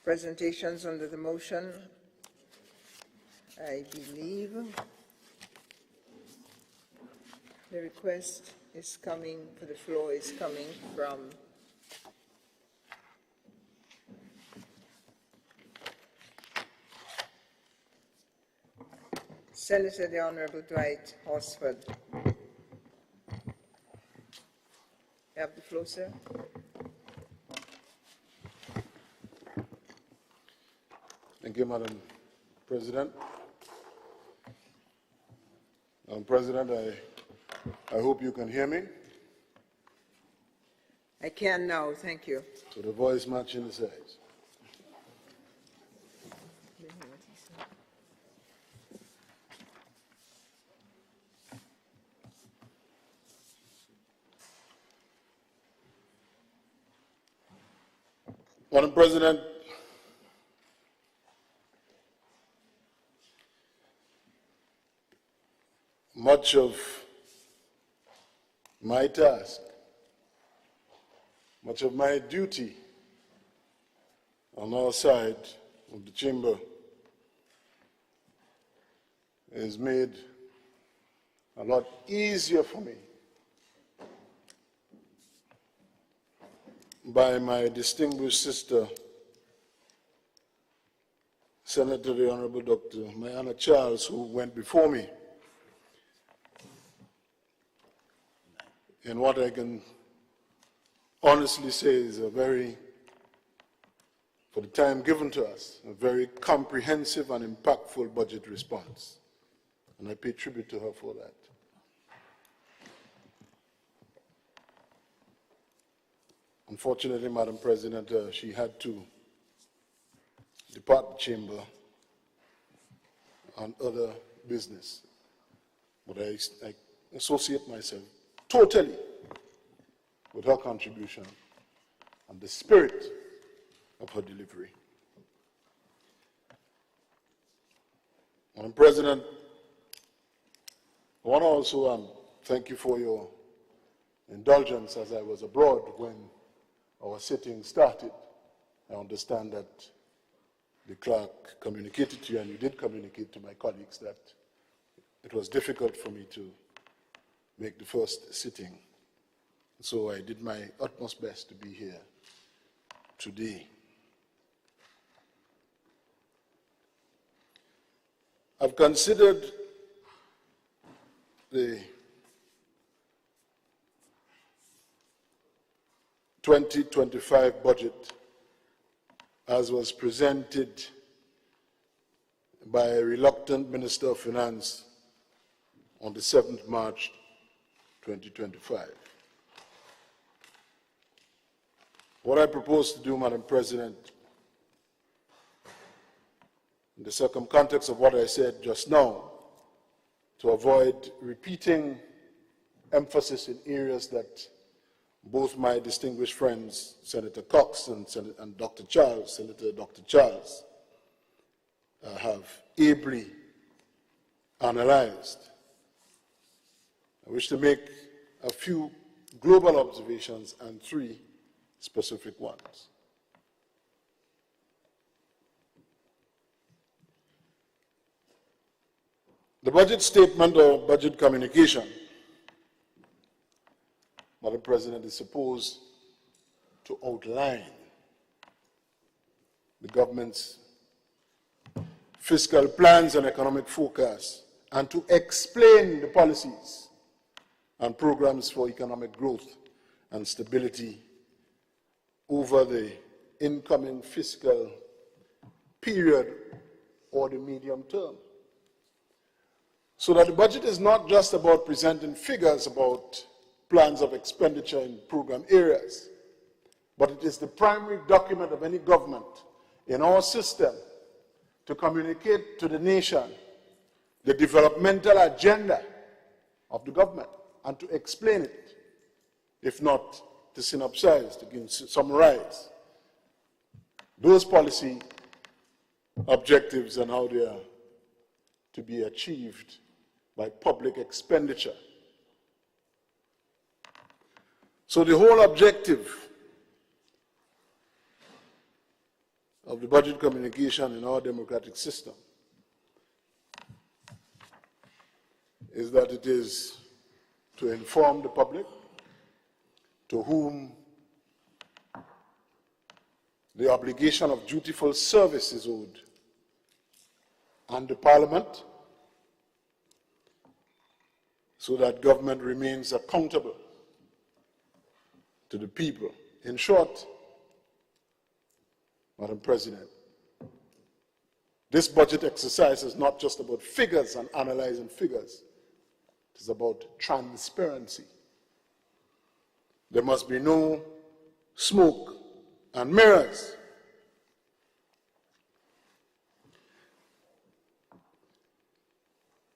Presentations under the motion. I believe the request is coming, for the floor is coming from Senator the Honorable Dwight Horsford. You have the floor, sir. Thank you, Madam President. Madam President, I hope you can hear me. I can now, thank you. So the voice matching the size. Madam President, much of my task, much of my duty on our side of the chamber is made a lot easier for me by my distinguished sister, Senator the Honorable Dr. Mayana Charles, who went before me in what I can honestly say is a very, for the time given to us, a very comprehensive and impactful budget response. And I pay tribute to her for that. Unfortunately, Madam President, she had to depart the chamber on other business. But I associate myself totally with her contribution and the spirit of her delivery. Madam President, I want to also thank you for your indulgence as I was abroad when our sitting started. I understand that the clerk communicated to you, and you did communicate to my colleagues, that it was difficult for me to make the first sitting. So I did my utmost best to be here today. I've considered the 2025 budget as was presented by a reluctant Minister of Finance on the 7th March 2025. What I propose to do, Madam President, in the context of what I said just now, to avoid repeating emphasis in areas that both my distinguished friends, Senator Cox and Dr. Charles, Senator Dr. Charles, have ably analyzed. I wish to make a few global observations and 3 specific ones. The budget statement or budget communication, Madam President, is supposed to outline the government's fiscal plans and economic forecasts and to explain the policies and programs for economic growth and stability over the incoming fiscal period or the medium term. So that the budget is not just about presenting figures about plans of expenditure in program areas, but it is the primary document of any government in our system to communicate to the nation the developmental agenda of the government and to explain it, if not to synopsize, to summarize those policy objectives and how they are to be achieved by public expenditure. So the whole objective of the budget communication in our democratic system is that it is to inform the public to whom the obligation of dutiful service is owed, and the Parliament, so that government remains accountable to the people. In short, Madam President, this budget exercise is not just about figures and analyzing figures. It is about transparency. There must be no smoke and mirrors.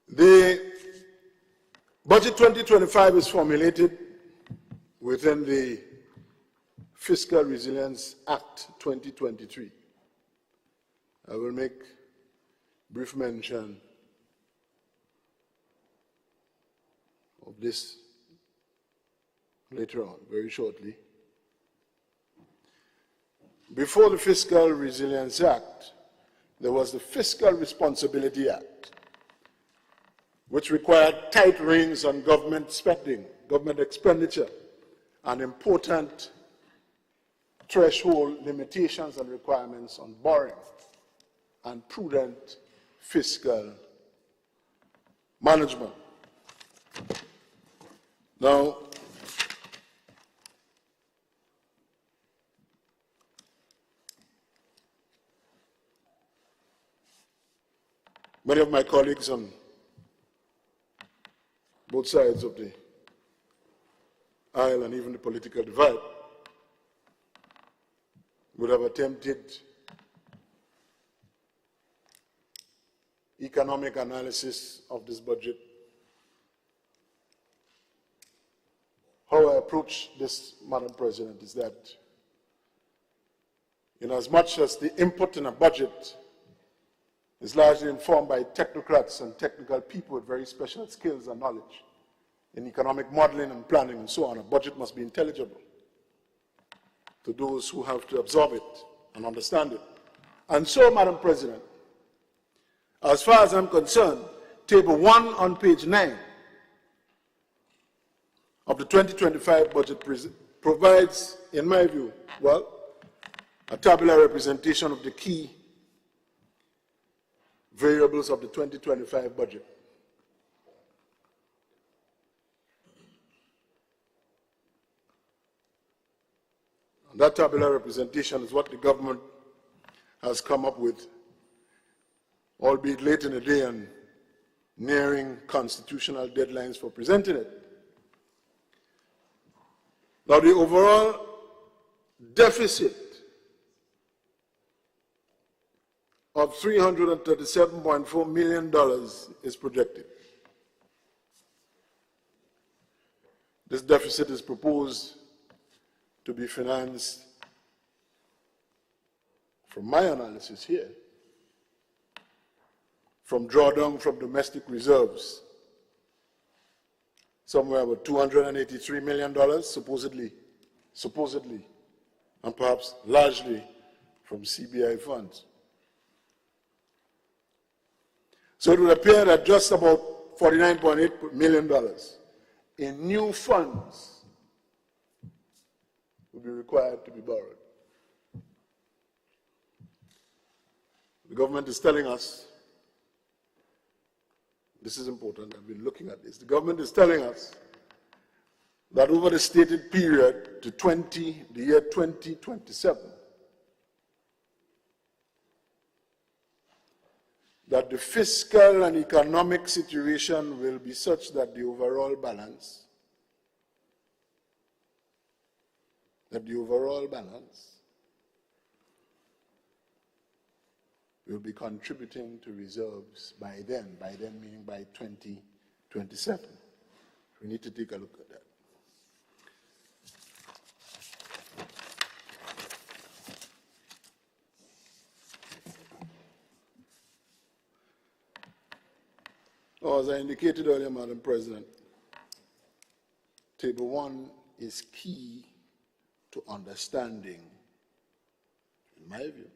The Budget 2025 is formulated within the Fiscal Resilience Act 2023. I will make brief mention of this later on, very shortly. Before the Fiscal Resilience Act, there was the Fiscal Responsibility Act, which required tight reins on government spending, government expenditure, and important threshold limitations and requirements on borrowing and prudent fiscal management. Now, many of my colleagues on both sides of the aisle and even the political divide would have attempted economic analysis of this budget. How I approach this, Madam President, is that in as much as the input in a budget is largely informed by technocrats and technical people with very special skills and knowledge in economic modeling and planning and so on, a budget must be intelligible to those who have to absorb it and understand it. And so, Madam President, as far as I'm concerned, Table 1 on page 9 of the 2025 budget provides, in my view, well, a tabular representation of the key variables of the 2025 budget. And that tabular representation is what the government has come up with, albeit late in the day and nearing constitutional deadlines for presenting it. Now, the overall deficit of $337.4 million is projected. This deficit is proposed to be financed, from my analysis here, from drawdown from domestic reserves, somewhere about $283 million, supposedly, and perhaps largely from CBI funds. So it would appear that just about $49.8 million in new funds will be required to be borrowed. The government is telling us, this is important, I've been looking at this, the government is telling us that over the stated period to the year 2027, that the fiscal and economic situation will be such that the overall balance will be contributing to reserves by then meaning by 2027. We need to take a look at that. As I indicated earlier, Madam President, Table 1 is key to understanding, in my view,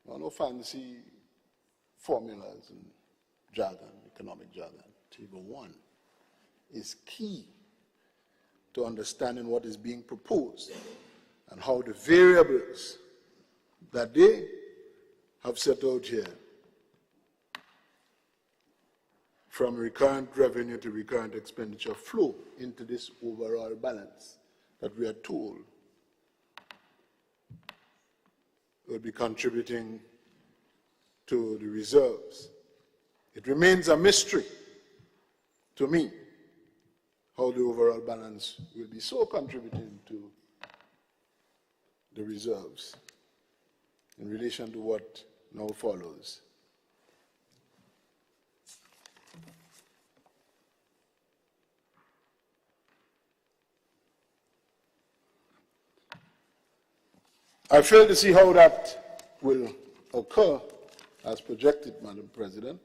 No fancy formulas and jargon, economic jargon. Table 1 is key to understanding what is being proposed and how the variables that they have set out here, from recurrent revenue to recurrent expenditure, flow into this overall balance that we are told will be contributing to the reserves. It remains a mystery to me how the overall balance will be so contributing to the reserves in relation to what now follows. I fail to see how that will occur as projected, Madam President,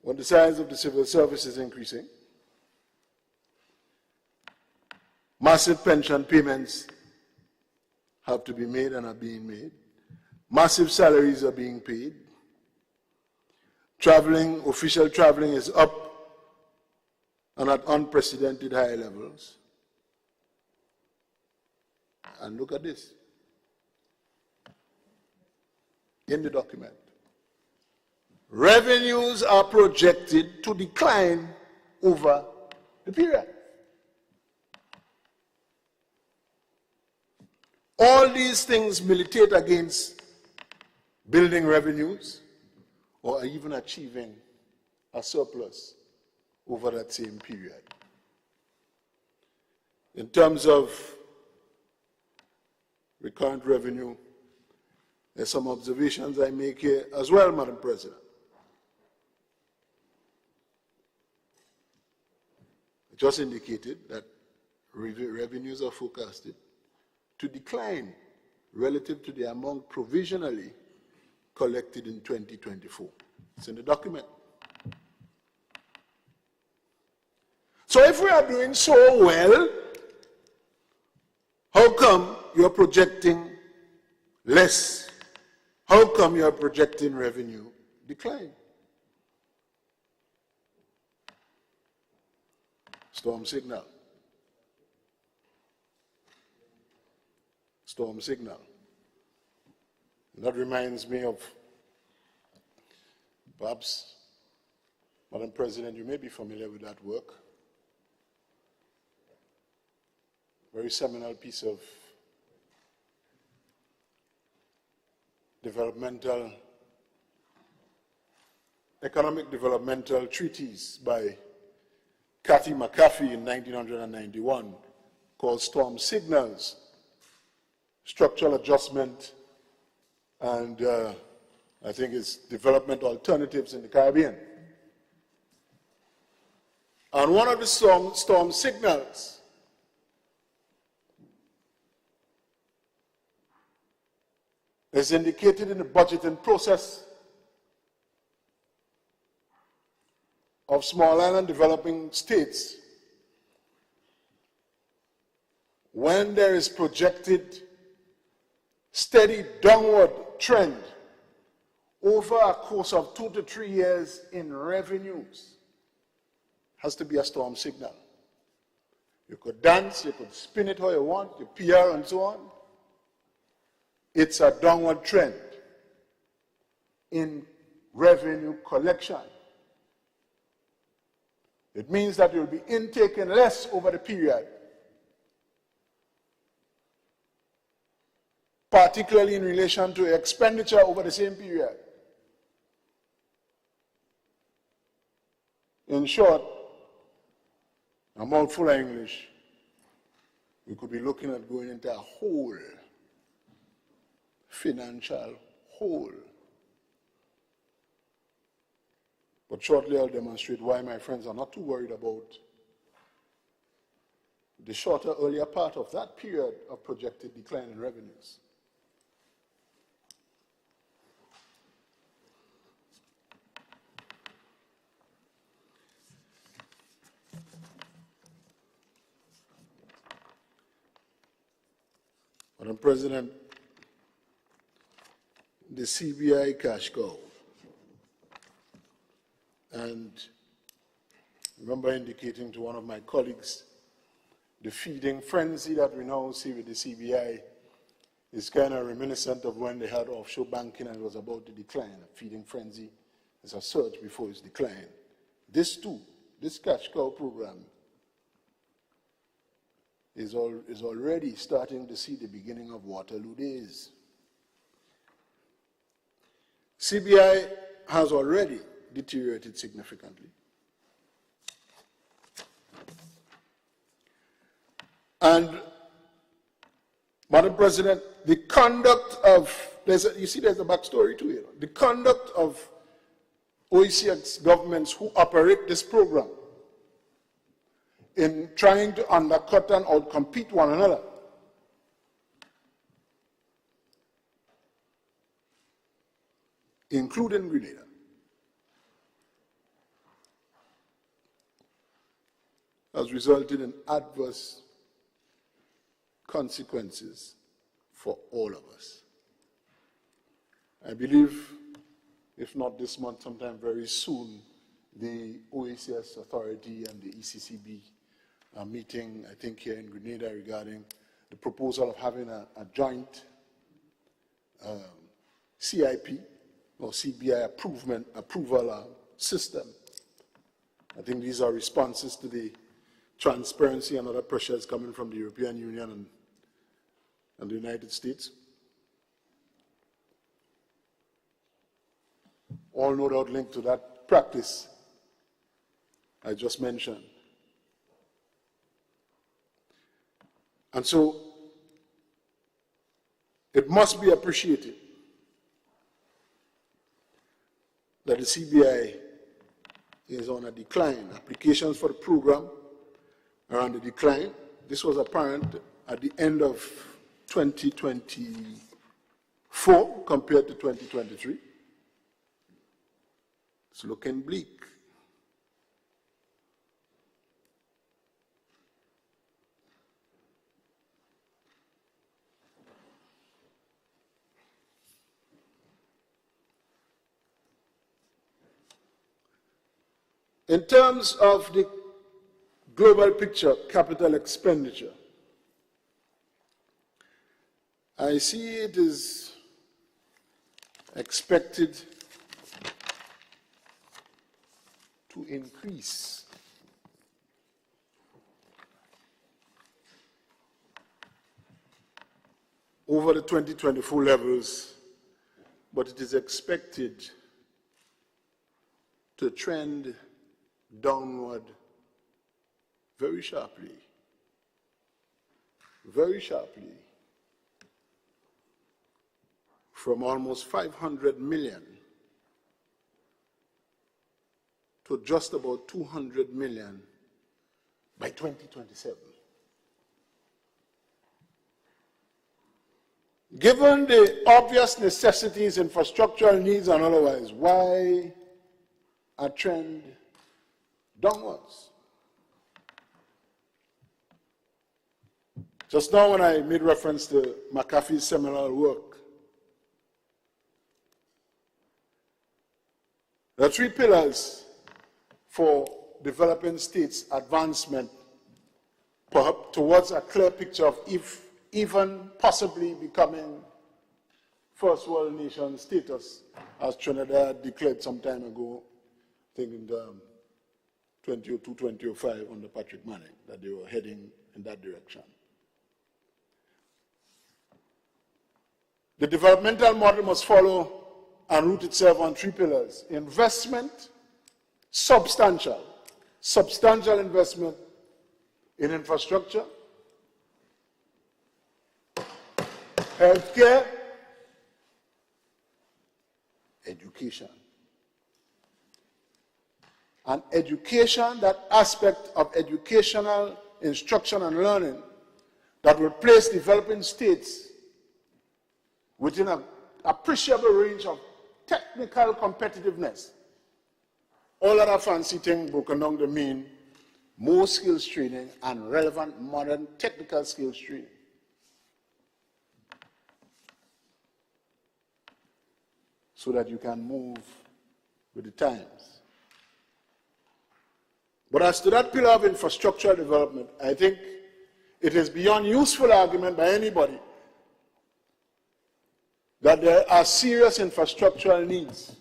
when the size of the civil service is increasing, massive pension payments have to be made and are being made, massive salaries are being paid, traveling, official traveling is up and at unprecedented high levels. And look at this in the document. Revenues are projected to decline over the period. All these things militate against building revenues or even achieving a surplus over that same period. In terms of recurrent revenue, there's some observations I make here as well, Madam President. I just indicated that revenues are forecasted to decline relative to the amount provisionally collected in 2024. It's in the document. So if we are doing so well, how come you're projecting less? How come you're projecting revenue decline? Storm signal. Storm signal. And that reminds me of, perhaps, Madam President, you may be familiar with that work. Very seminal piece of economic developmental treatise by Cathy McAfee in 1991 called Storm Signals, Structural Adjustment, and I think it's Development Alternatives in the Caribbean. And one of the storm signals is indicated in the budgeting process of small island developing states when there is projected steady downward trend over a course of 2 to 3 years in revenues. Has to be a storm signal. You could dance, you could spin it how you want, you PR and so on. It's a downward trend in revenue collection. It means that you'll be intaking less over the period, particularly in relation to expenditure over the same period. In short, a mouthful of English, we could be looking at going into a hole, financial hole. But shortly I'll demonstrate why my friends are not too worried about the shorter, earlier part of that period of projected decline in revenues. Madam President, the CBI cash cow. And I remember indicating to one of my colleagues, the feeding frenzy that we now see with the CBI is kind of reminiscent of when they had offshore banking and it was about to decline. A feeding frenzy is a surge before its decline. This too, this cash cow program is already starting to see the beginning of Waterloo days. CBI has already deteriorated significantly. And, Madam President, the conduct of, you see there's a backstory to it. The conduct of OECX governments who operate this program in trying to undercut and outcompete one another including Grenada, has resulted in adverse consequences for all of us. I believe, if not this month, sometime very soon, the OECS authority and the ECCB are meeting, I think, here in Grenada regarding the proposal of having a joint CIP or CBI approval system. I think these are responses to the transparency and other pressures coming from the European Union and the United States. All no doubt linked to that practice I just mentioned. And so it must be appreciated that the CBI is on a decline. Applications for the program are on the decline. This was apparent at the end of 2024 compared to 2023. It's looking bleak. In terms of the global picture, capital expenditure, I see it is expected to increase over the 2024 levels, but it is expected to trend downward very sharply, from almost 500 million to just about 200 million by 2027. Given the obvious necessities, infrastructural needs and otherwise, why a trend downwards? Just now when I made reference to McAfee's seminal work, there are three pillars for developing states' advancement, perhaps towards a clear picture of if even possibly becoming first world nation status, as Trinidad declared some time ago, I think in 2002, 2005 under Patrick Manning, that they were heading in that direction. The developmental model must follow and root itself on three pillars: investment, substantial investment in infrastructure, healthcare, education. And education, that aspect of educational instruction and learning that will place developing states within an appreciable range of technical competitiveness. All other fancy things broken down to mean more skills training and relevant modern technical skills training. so that you can move with the times. But as to that pillar of infrastructural development, I think it is beyond useful argument by anybody that there are serious infrastructural needs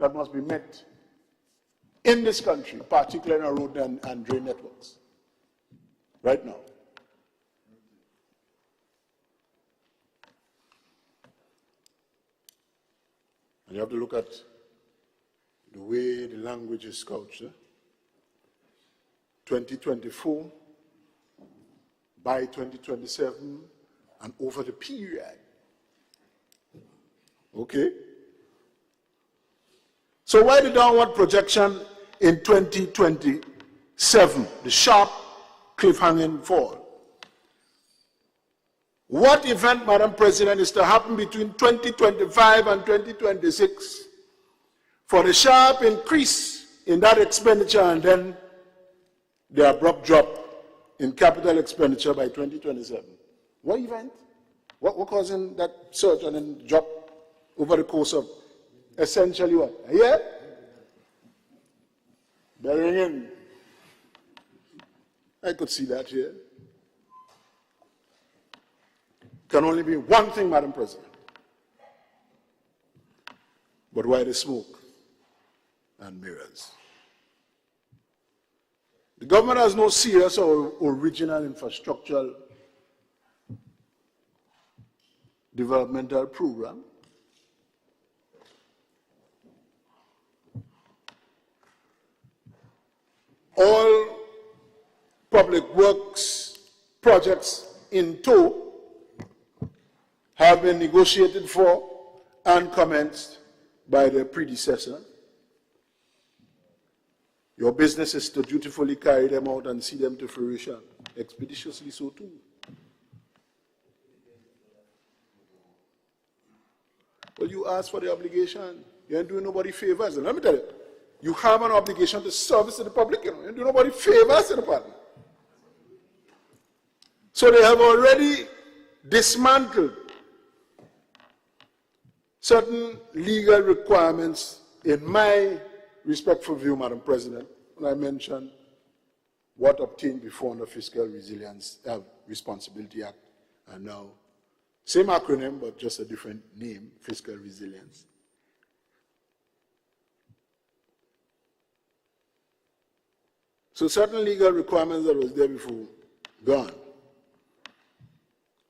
that must be met in this country, particularly in our road and drain networks, right now. And you have to look at the way the language is couched. 2024, by 2027, and over the period. Okay? So why the downward projection in 2027, the sharp cliff-hanging fall? What event, Madam President, is to happen between 2025 and 2026 for the sharp increase in that expenditure and then the abrupt drop in capital expenditure by 2027? What event? What causing that surge and then drop over the course of essentially what? A year? Bearing in. I could see that here. Can only be one thing, Madam President. But why the smoke and mirrors? The government has no serious or original infrastructural developmental program. All public works projects in tow have been negotiated for and commenced by their predecessor. Your business is to dutifully carry them out and see them to fruition, expeditiously so too. Well, you ask for the obligation. You ain't doing nobody favors. And let me tell you, you have an obligation to service to the public. You ain't doing nobody favors to the public. So they have already dismantled certain legal requirements, in my respectful view, Madam President, when I mentioned what obtained before under Fiscal Resilience Responsibility Act, and now, same acronym, but just a different name, Fiscal Resilience. So certain legal requirements that was there before, gone.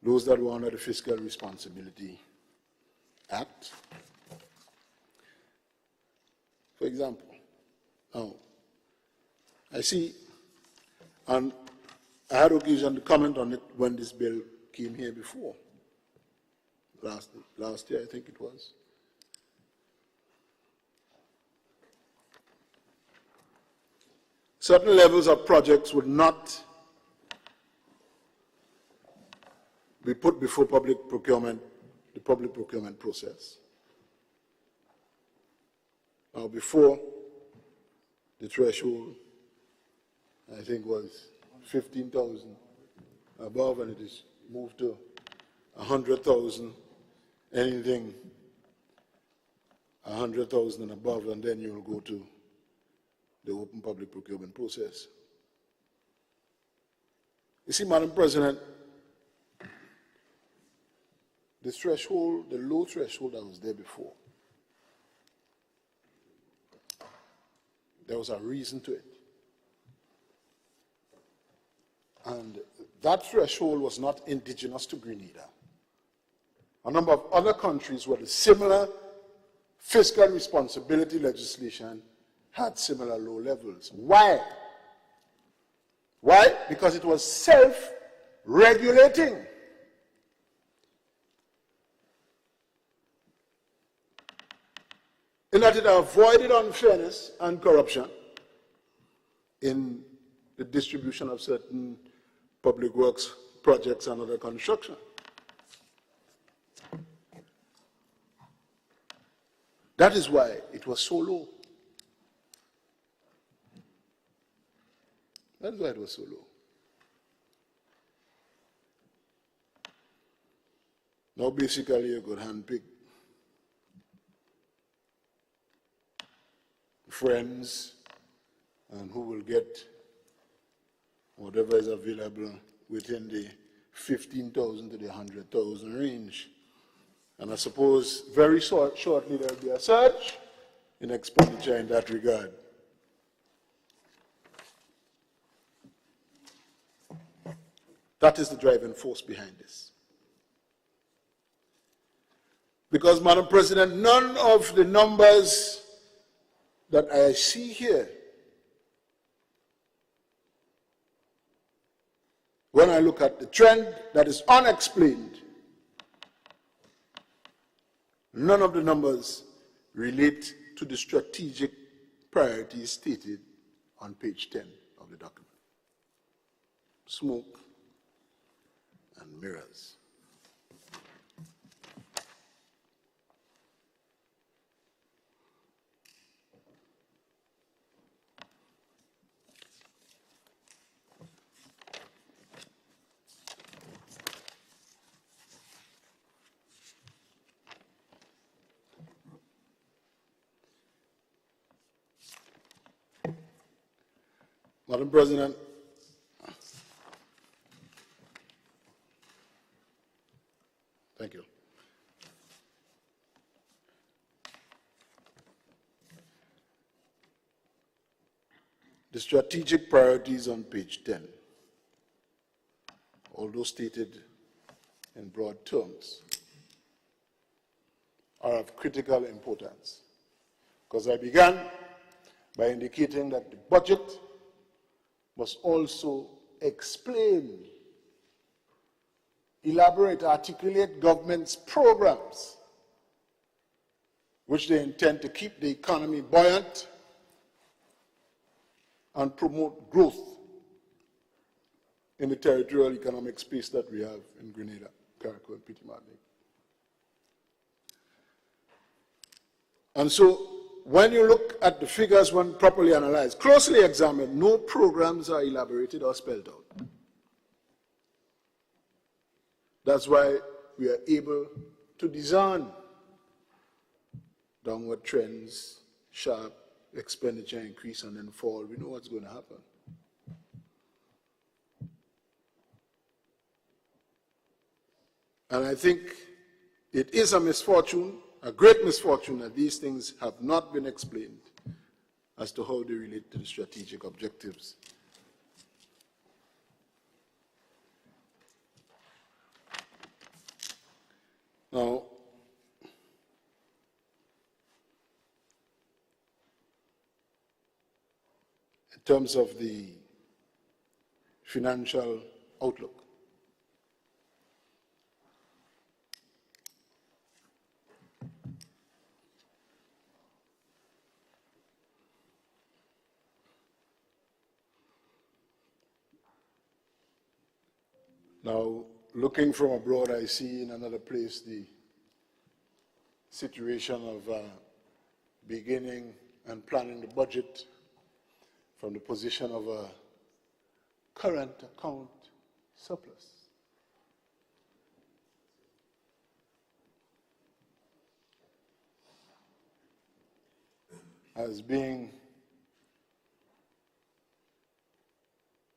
Those that were under the Fiscal Responsibility Act. For example, now, I see, and I had occasion to comment on it when this bill came here before. Last year, I think it was. Certain levels of projects would not be put before public procurement, the public procurement process. Now, before, the threshold, I think, was 15,000 above, and it is moved to 100,000, anything 100,000 and above, and then you'll go to the open public procurement process. You see, Madam President, the threshold, the low threshold that was there before, there was a reason to it. And that threshold was not indigenous to Grenada. A number of other countries with a similar fiscal responsibility legislation had similar low levels. Why? Why? Because it was self-regulating. In that it avoided unfairness and corruption in the distribution of certain public works projects and other construction. That is why it was so low. That is why it was so low. Now basically you could handpick friends and who will get whatever is available within the 15,000 to the 100,000 range. And I suppose very shortly there will be a surge in expenditure in that regard. That is the driving force behind this. Because, Madam President, none of the numbers that I see here, when I look at the trend that is unexplained, none of the numbers relate to the strategic priorities stated on page 10 of the document. Smoke and mirrors. Madam President, thank you. The strategic priorities on page 10, although stated in broad terms, are of critical importance, because I began by indicating that the budget must also explain, elaborate, articulate government's programs which they intend to keep the economy buoyant and promote growth in the territorial economic space that we have in Grenada, Carriacou, and Petit Martinique. And so, when you look at the figures when properly analyzed, closely examined, no programs are elaborated or spelled out. That's why we are able to discern downward trends, sharp expenditure increase, and then fall. We know what's going to happen. And I think it is a misfortune, a great misfortune, that these things have not been explained as to how they relate to the strategic objectives. Now, in terms of the financial outlook, now, looking from abroad, I see in another place the situation of beginning and planning the budget from the position of a current account surplus. As being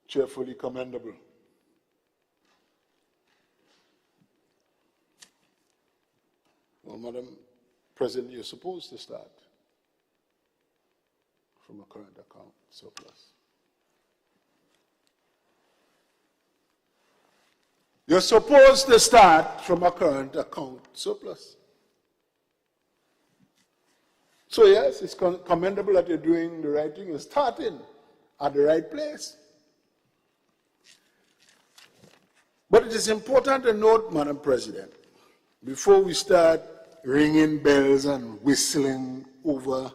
cheerfully commendable. Well, Madam President, you're supposed to start from a current account surplus. You're supposed to start from a current account surplus. So yes, it's commendable that you're doing the right thing. You're starting at the right place. But it is important to note, Madam President, before we start ringing bells and whistling over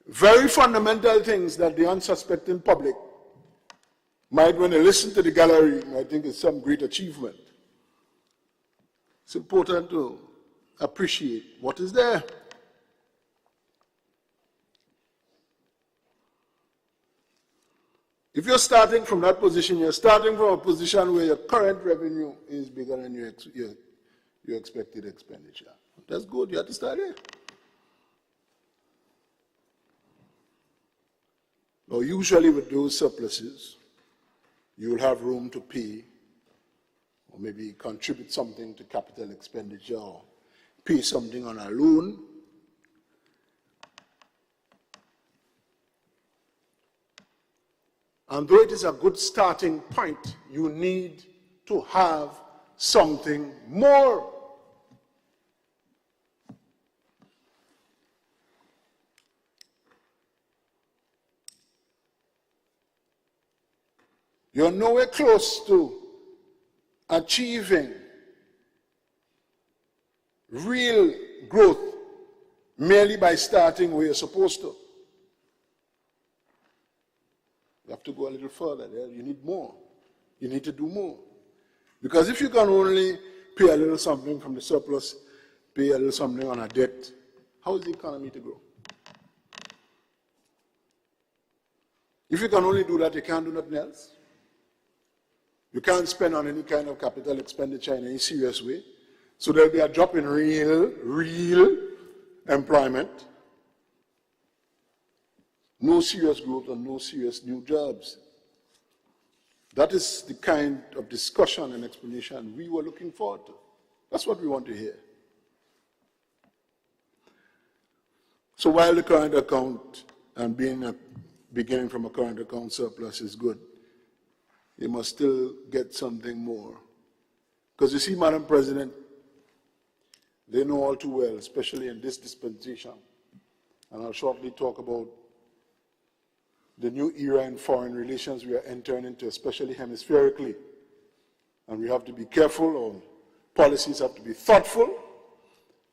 very fundamental things that the unsuspecting public might, when they listen to the gallery, might think it's some great achievement. It's important to appreciate what is there. If you're starting from that position, you're starting from a position where your current revenue is bigger than your expected expenditure. That's good. You have to start there. Now, usually with those surpluses, you will have room to pay or maybe contribute something to capital expenditure or pay something on a loan. And though it is a good starting point, you need to have something more. You're nowhere close to achieving real growth merely by starting where you're supposed to. You have to go a little further there. You need more. You need to do more. Because if you can only pay a little something from the surplus, pay a little something on a debt, how is the economy to grow? If you can only do that, you can't do nothing else. You can't spend on any kind of capital expenditure in any serious way. So there'll be a drop in real employment. No serious growth and no serious new jobs. That is the kind of discussion and explanation we were looking forward to. That's what we want to hear. So while the current account and beginning from a current account surplus is good, you must still get something more. Because you see, Madam President, they know all too well, especially in this dispensation, and I'll shortly talk about the new era in foreign relations we are entering into, especially hemispherically. And we have to be careful, or policies have to be thoughtful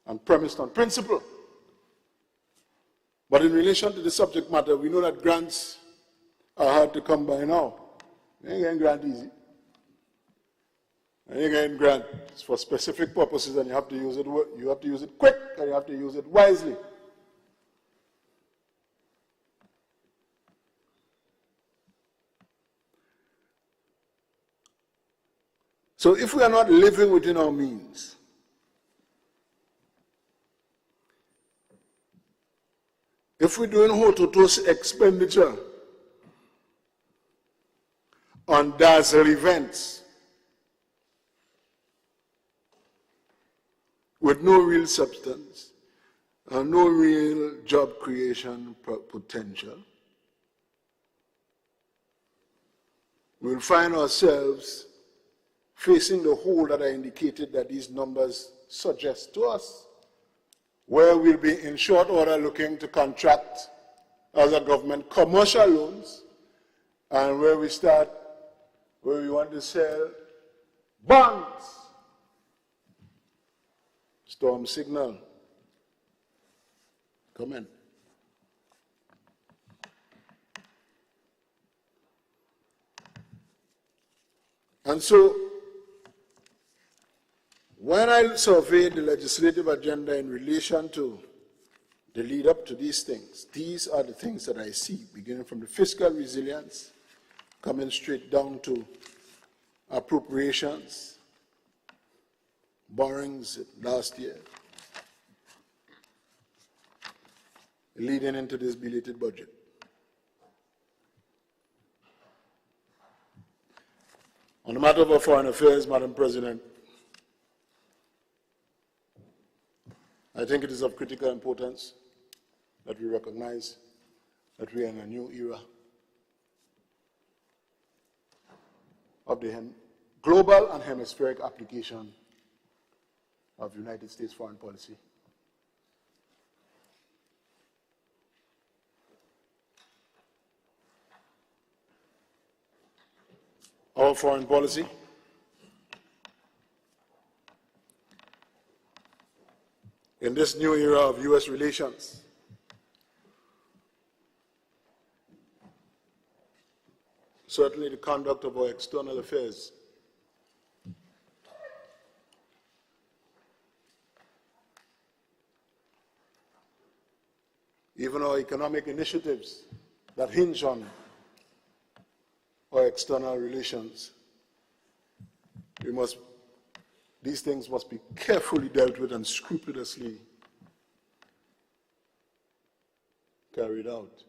and premised on principle. But in relation to the subject matter, we know that grants are hard to come by now. You ain't getting grant easy. And you're getting grants for specific purposes, and you have to use it quick, and you have to use it wisely. So if we are not living within our means, if we're doing hototos expenditure on dazzle events with no real substance and no real job creation potential, we'll find ourselves facing the hole that I indicated that these numbers suggest to us, where we'll be in short order looking to contract as a government commercial loans, and where we want to sell bonds. Storm signal. Come in. And so, when I surveyed the legislative agenda in relation to the lead up to these things, these are the things that I see, beginning from the fiscal resilience, coming straight down to appropriations, borrowings last year, leading into this belated budget. On the matter of our foreign affairs, Madam President, I think it is of critical importance that we recognize that we are in a new era of the global and hemispheric application of United States foreign policy. Our foreign policy in this new era of U.S. relations certainly the conduct of our external affairs even our economic initiatives that hinge on our external relations. These things must be carefully dealt with and scrupulously carried out.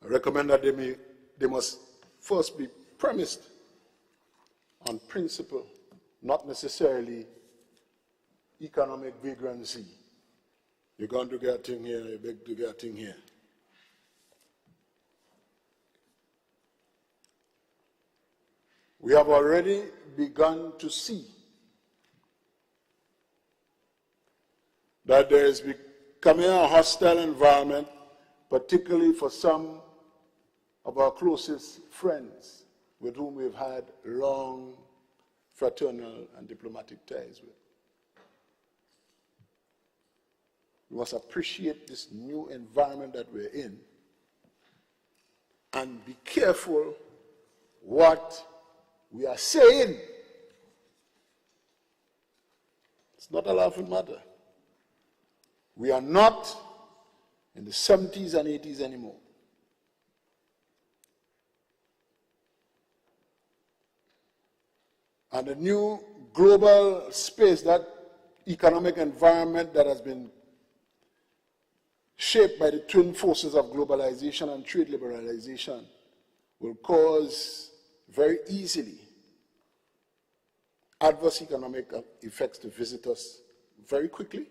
I recommend that they must first be premised on principle, not necessarily economic vagrancy. You're going to get a thing here, you're going to get a thing here. We have already begun to see that there is becoming a hostile environment, particularly for some of our closest friends with whom we've had long fraternal and diplomatic ties with. We must appreciate this new environment that we're in and be careful what we are saying. It's not a laughing matter. We are not in the 70s and 80s anymore. And the new global space, that economic environment that has been shaped by the twin forces of globalization and trade liberalization, will cause very easily adverse economic effects to visit us very quickly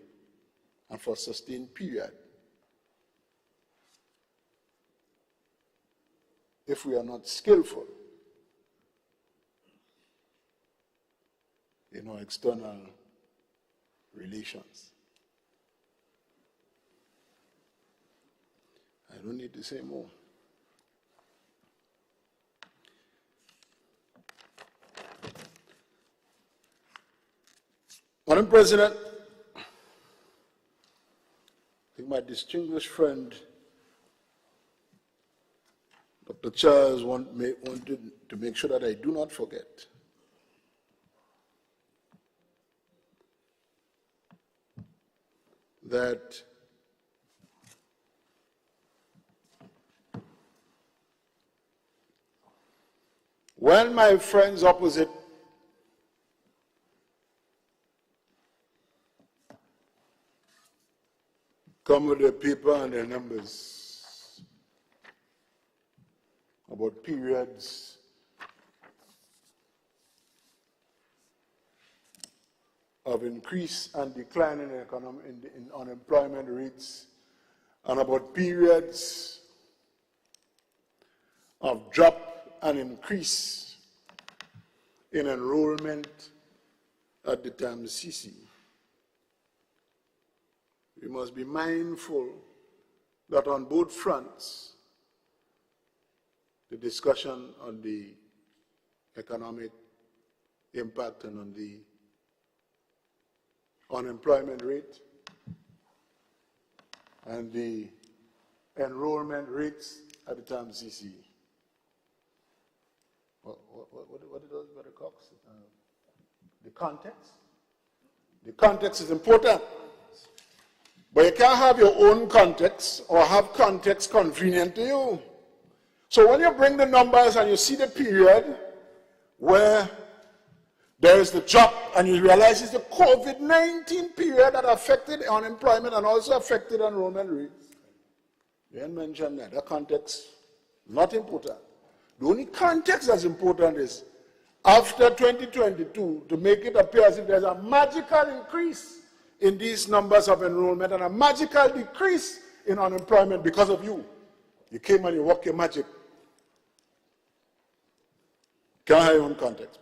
and for a sustained period if we are not skillful in our external relations. I don't need to say more. Madam President, I think my distinguished friend, Dr. Charles, wanted to make sure that I do not forget that when my friends opposite come with their paper and their numbers about periods of increase and decline in unemployment rates, and about periods of drop and increase in enrollment at the time CC. We must be mindful that on both fronts, the discussion on the economic impact and on the unemployment rate and the enrollment rates at the time CC. What it does, Brother Cox? The context? The context is important. But you can't have your own context or have context convenient to you. So when you bring the numbers and you see the period where there is the drop and you realize it's the COVID-19 period that affected unemployment and also affected enrollment rates, you didn't mention that. That context, not important. The only context that's important is after 2022 to make it appear as if there's a magical increase in these numbers of enrollment and a magical decrease in unemployment because of you. You came and you worked your magic. Can't have your own context.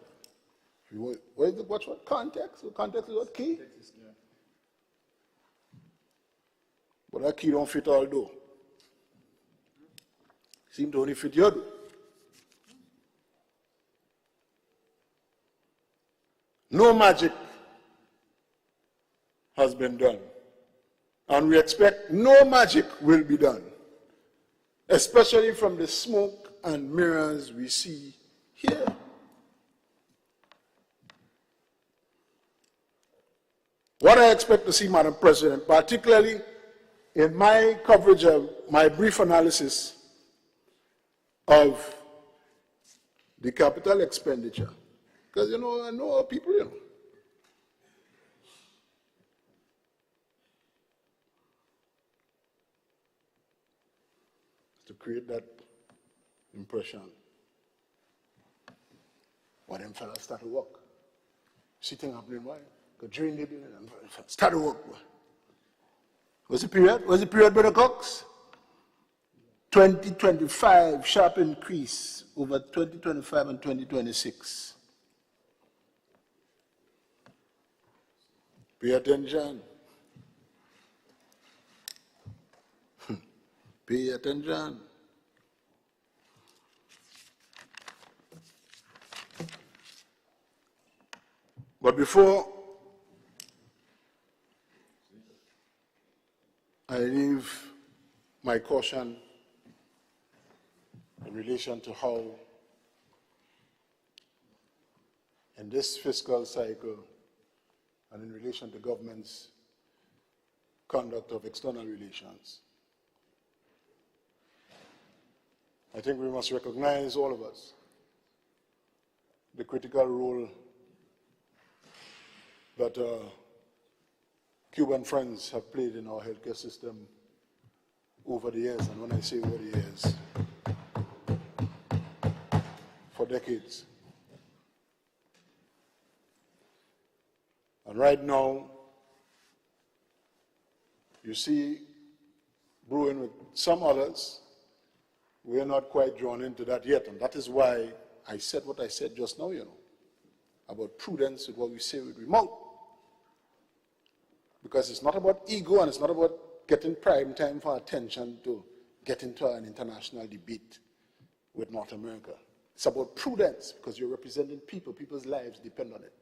What's what context? The context is what key? But that key don't fit all though. Seem to only fit your door. No magic has been done. And we expect no magic will be done, especially from the smoke and mirrors we see here. What I expect to see, Madam President, particularly in my coverage of my brief analysis of the capital expenditure, because, I know people, to create that impression. But them fellas start to work. See things happening, why? Because during the day, them fellas start to work. What's the period? What's the period, Brother Cox? 2025, sharp increase over 2025 and 2026. Pay attention. Pay attention. But before I leave my caution in relation to how, in this fiscal cycle and in relation to government's conduct of external relations, I think we must recognize, all of us, the critical role that Cuban friends have played in our healthcare system over the years, and when I say over the years, for decades. And right now, you see, brewing with some others, we are not quite drawn into that yet, and that is why I said what I said just now, about prudence with what we say with remote. Because it's not about ego and it's not about getting prime time for attention to get into an international debate with North America. It's about prudence because you're representing people. People's lives depend on it.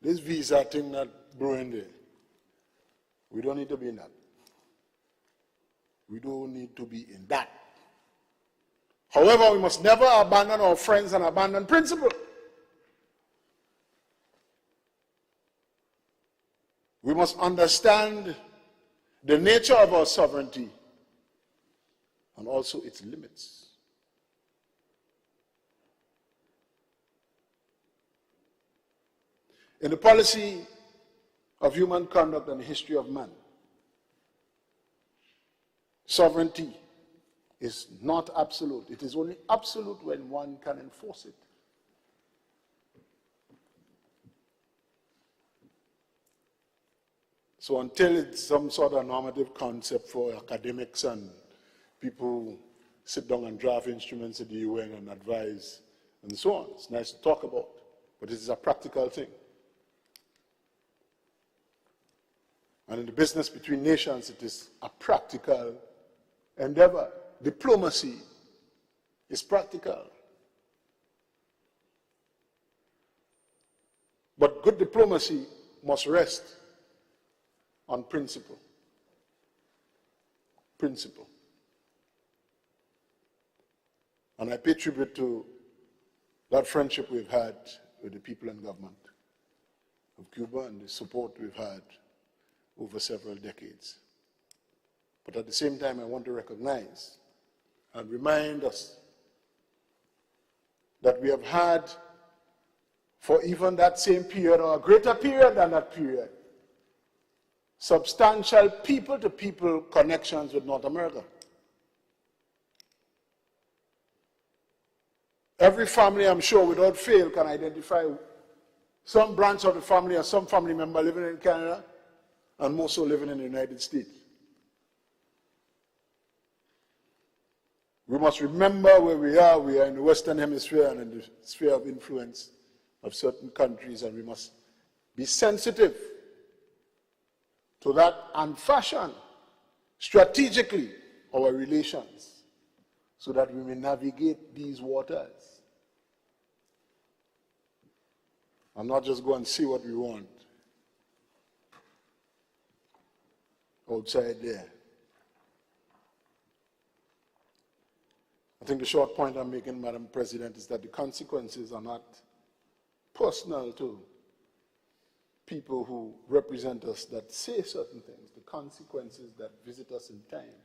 This visa thing that brewing there, we don't need to be in that. We don't need to be in that. However, we must never abandon our friends and abandon principle. We must understand the nature of our sovereignty and also its limits. In the policy of human conduct and the history of man, sovereignty is not absolute. It is only absolute when one can enforce it. So until it's some sort of normative concept for academics and people who sit down and draft instruments at the UN and advise and so on, it's nice to talk about, but it is a practical thing. And in the business between nations, it is a practical endeavor. Diplomacy is practical. But good diplomacy must rest on principle. Principle. And I pay tribute to that friendship we've had with the people and government of Cuba and the support we've had over several decades. But at the same time, I want to recognize and remind us that we have had, for even that same period or a greater period than that period, substantial people-to-people connections with North America. Every family, I'm sure, without fail, can identify some branch of the family or some family member living in Canada and more so living in the United States. We must remember where we are. We are in the Western Hemisphere and in the sphere of influence of certain countries, and we must be sensitive to that and fashion strategically our relations so that we may navigate these waters and not just go and see what we want outside there. I think the short point I'm making, Madam President, is that the consequences are not personal to people who represent us that say certain things. The consequences that visit us in time,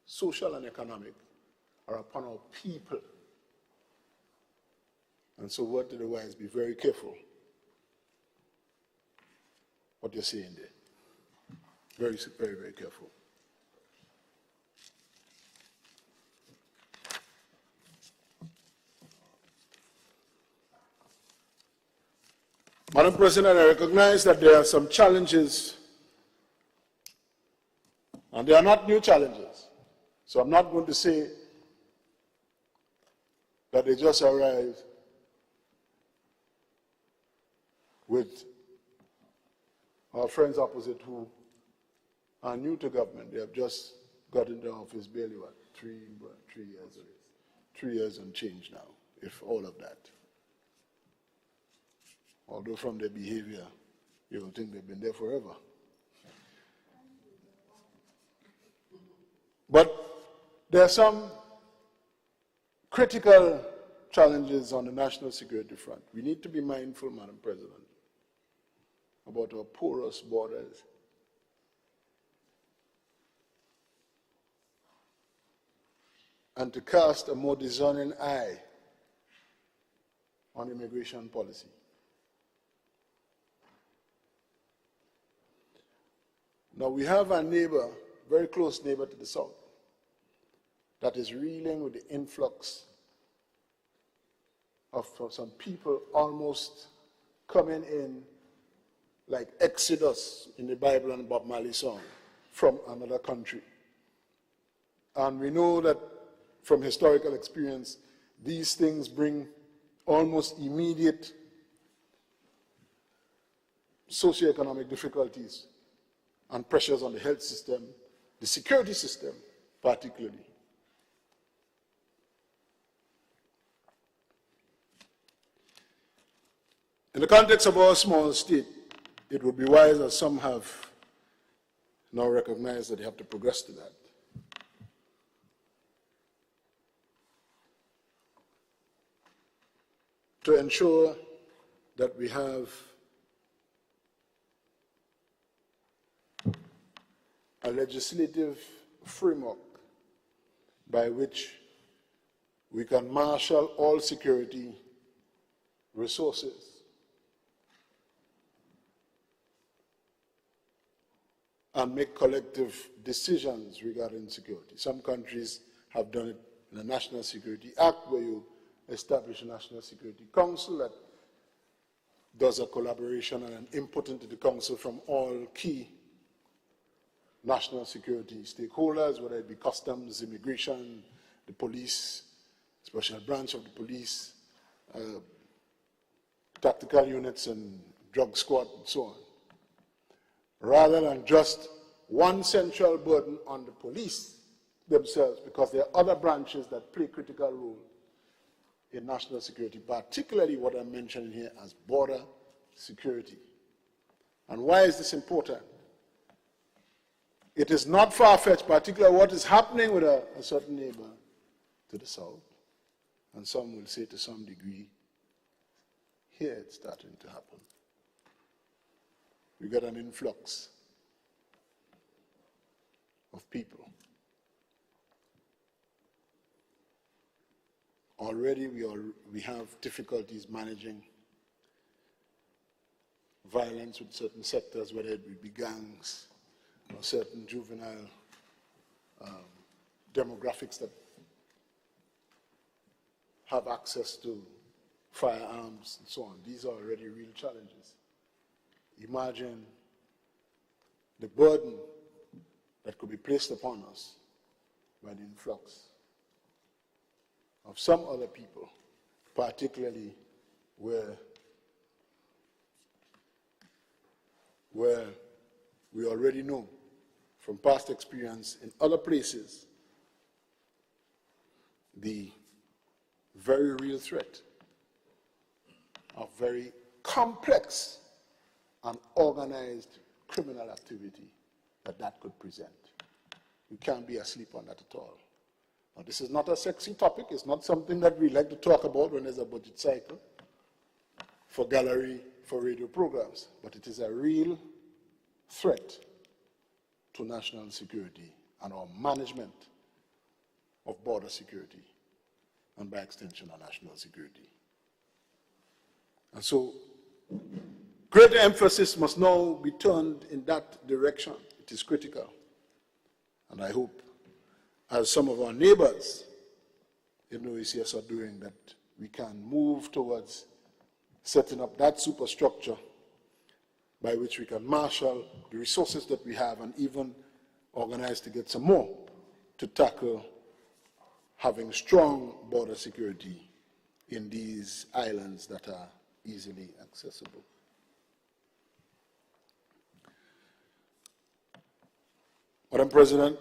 social and economic, are upon our people. And so, word to the wise, be very careful what you're saying there. Very, very, very careful. Madam President, I recognize that there are some challenges, and they are not new challenges. So I'm not going to say that they just arrived with our friends opposite who are new to government. They have just got into office barely, what, 3 years? 3 years and change now, if all of that. Although from their behavior, you would think they've been there forever. But there are some critical challenges on the national security front. We need to be mindful, Madam President, about our porous borders. And to cast a more discerning eye on immigration policy. Now, we have a neighbor, very close neighbor to the south, that is reeling with the influx of some people almost coming in like Exodus in the Bible and Bob Marley song from another country. And we know that from historical experience, these things bring almost immediate socioeconomic difficulties and pressures on the health system, the security system particularly. In the context of our small state, it would be wise, as some have now recognized, that they have to progress to that. To ensure that we have a legislative framework by which we can marshal all security resources and make collective decisions regarding security. Some countries have done it in the National Security Act, where you establish a National Security Council that does a collaboration and an input into the council from all key national security stakeholders, whether it be customs, immigration, the police, special branch of the police, tactical units and drug squad, and so on. Rather than just one central burden on the police themselves, because there are other branches that play a critical role in national security, particularly what I'm mentioning here as border security. And why is this important? It is not far-fetched, particularly what is happening with a certain neighbor to the south. And some will say to some degree, here it's starting to happen. We got an influx of people. Already we have difficulties managing violence with certain sectors, whether it be gangs or certain juvenile demographics that have access to firearms and so on. These are already real challenges. Imagine the burden that could be placed upon us by the influx of some other people, particularly where we already know from past experience in other places the very real threat of very complex and organized criminal activity that could present. We can't be asleep on that at all. Now, this is not a sexy topic. It's not something that we like to talk about when there's a budget cycle for gallery, for radio programs, but it is a real threat to national security and our management of border security, and by extension, our national security. And so, greater emphasis must now be turned in that direction. It is critical. And I hope, as some of our neighbors in OECS are doing, that we can move towards setting up that superstructure by which we can marshal the resources that we have and even organize to get some more to tackle having strong border security in these islands that are easily accessible. Madam President,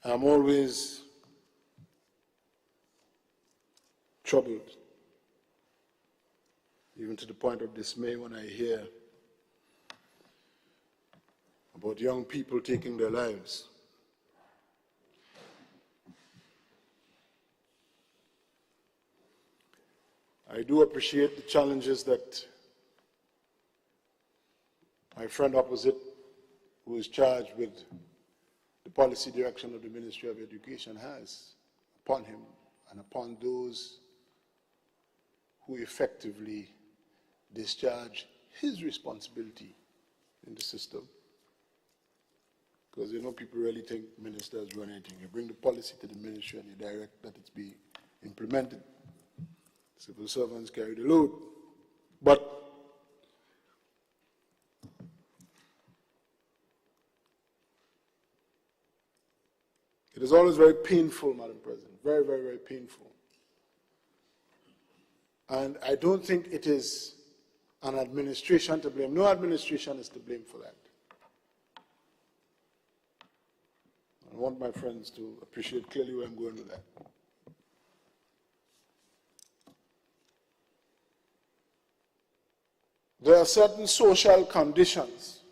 I'm always troubled, even to the point of dismay, when I hear about young people taking their lives. I do appreciate the challenges that my friend opposite, who is charged with the policy direction of the Ministry of Education, has upon him and upon those who effectively discharge his responsibility in the system. Because people really think ministers run anything. You bring the policy to the ministry and you direct that it's be implemented. Civil servants carry the load. But it is always very painful, Madam President, very, very, very painful. And I don't think it is an administration to blame. No administration is to blame for that. I want my friends to appreciate clearly where I'm going with that. There are certain social conditions,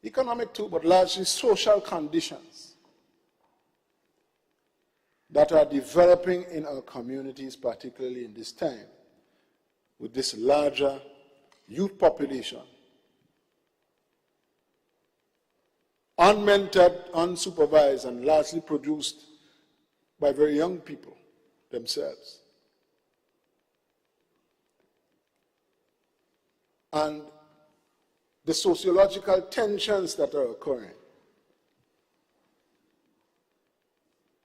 economic too, but largely social conditions, that are developing in our communities, particularly in this time, with this larger youth population, unmentored, unsupervised, and largely produced by very young people themselves. And the sociological tensions that are occurring,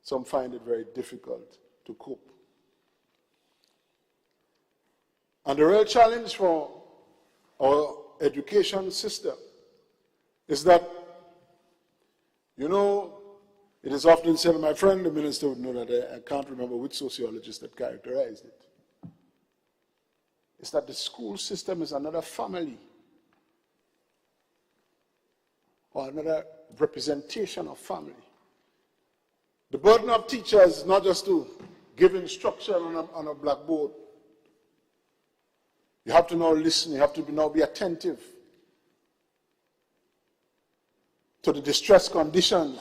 some find it very difficult to cope. And the real challenge for our education system is that, it is often said, and my friend the minister would know that I can't remember which sociologist that characterized it, is that the school system is another family or another representation of family. The burden of teachers is not just to give instruction on a blackboard. You have to now listen, you have to now be attentive to the distress conditions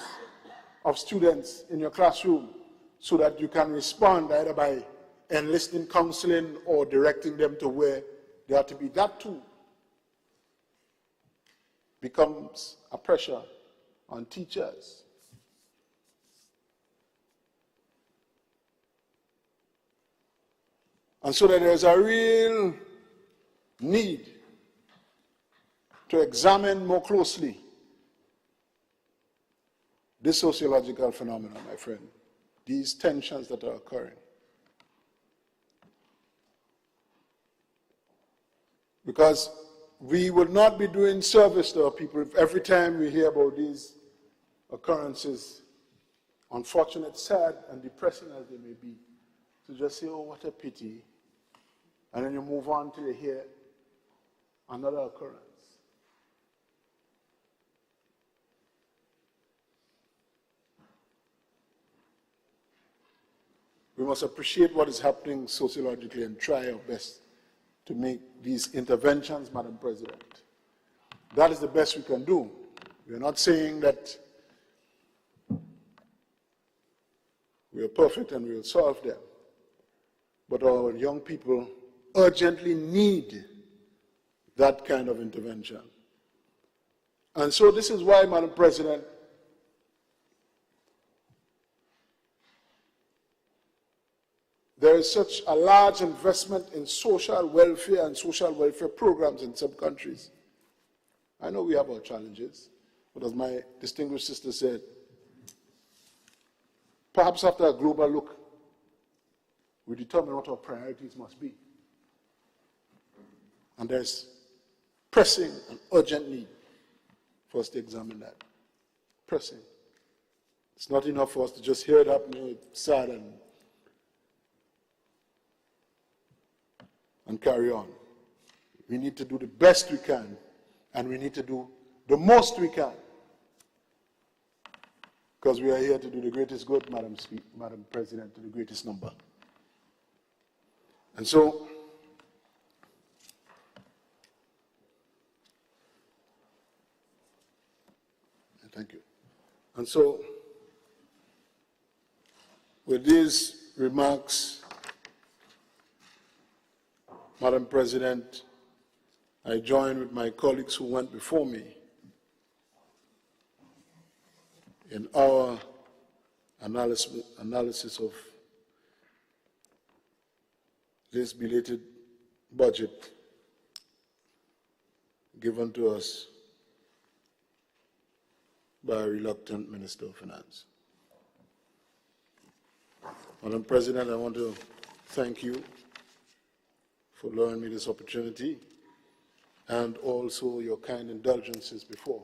of students in your classroom so that you can respond either by enlisting counseling or directing them to where they are to be. That too becomes a pressure on teachers. And so that there's a real need to examine more closely this sociological phenomenon, my friend, these tensions that are occurring. Because we would not be doing service to our people if every time we hear about these occurrences, unfortunate, sad, and depressing as they may be, to just say, oh, what a pity, and then you move on till you hear another occurrence. We must appreciate what is happening sociologically and try our best to make these interventions, Madam President. That is the best we can do. We are not saying that we are perfect and we will solve them. But our young people urgently need that kind of intervention. And so this is why, Madam President, there is such a large investment in social welfare and social welfare programs in some countries. I know we have our challenges, but as my distinguished sister said, perhaps after a global look, we determine what our priorities must be. And there's pressing and urgent need for us to examine that. Pressing. It's not enough for us to just hear it happening, it's sad and carry on. We need to do the best we can, and we need to do the most we can. Because we are here to do the greatest good, Madam President, to the greatest number. And so, thank you. And so, with these remarks, Madam President, I join with my colleagues who went before me in our analysis of this belated budget given to us by a reluctant Minister of Finance. Madam President, I want to thank you for allowing me this opportunity and also your kind indulgences before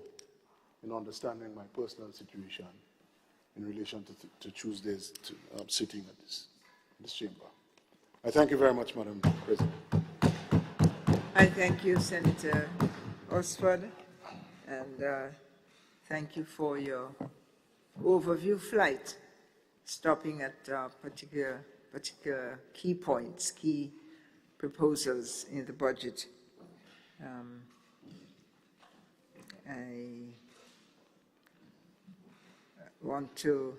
in understanding my personal situation in relation to Tuesday's sitting at this chamber. I thank you very much, Madam President. I thank you, Senator Horsford, and thank you for your overview flight, stopping at particular key points, key proposals in the budget. I want to